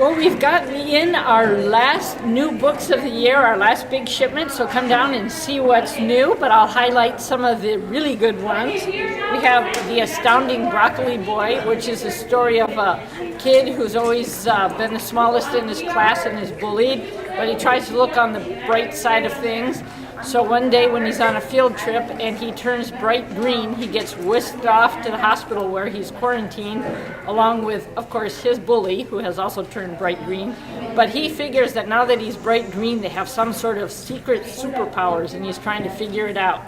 Well, we've gotten in our last new books of the year, our last big shipment, so come down and see what's new, but I'll highlight some of the really good ones. We have The Astounding Broccoli Boy, which is a story of a kid who's always been the smallest in his class and is bullied, but he tries to look on the bright side of things. So one day when he's on a field trip and he turns bright green, he gets whisked off to the hospital where he's quarantined, along with, of course, his bully, who has also turned bright green. But he figures that now that he's bright green, they have some sort of secret superpowers, and he's trying to figure it out.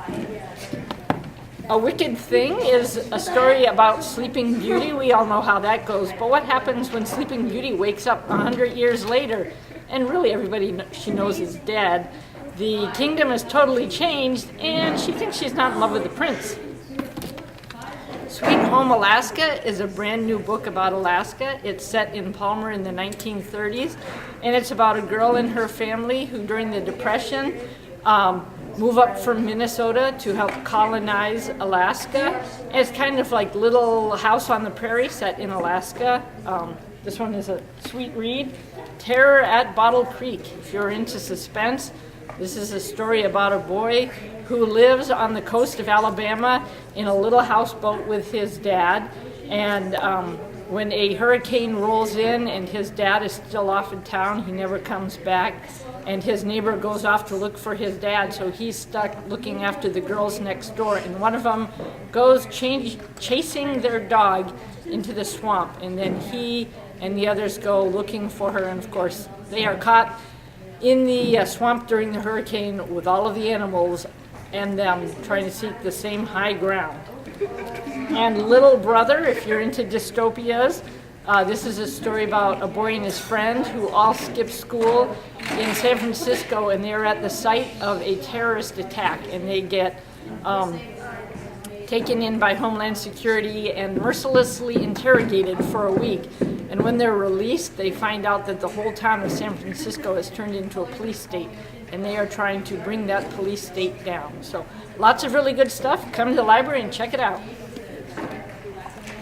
A Wicked Thing is a story about Sleeping Beauty. We all know how that goes. But what happens when Sleeping Beauty wakes up 100 years later, and really everybody she knows is dead? The kingdom has totally changed, and she thinks she's not in love with the prince. Sweet Home Alaska is a brand new book about Alaska. It's set in Palmer in the 1930s, and it's about a girl and her family who, during the Depression, move up from Minnesota to help colonize Alaska. And it's kind of like Little House on the Prairie set in Alaska. This one is a sweet read. Terror at Bottle Creek. If you're into suspense, this is a story about a boy who lives on the coast of Alabama in a little houseboat with his dad. And when a hurricane rolls in and his dad is still off in town, he never comes back. And his neighbor goes off to look for his dad, so he's stuck looking after the girls next door. And one of them goes chasing their dog into the swamp. And then he and the others go looking for her. And of course, they are caught in the swamp during the hurricane with all of the animals and them trying to seek the same high ground. And Little Brother, if you're into dystopias, this is a story about a boy and his friend who all skip school in San Francisco, and they're at the site of a terrorist attack, and they get taken in by Homeland Security and mercilessly interrogated for a week. And when they're released, they find out that the whole town of San Francisco has turned into a police state, and they are trying to bring that police state down. So lots of really good stuff. Come to the library and check it out.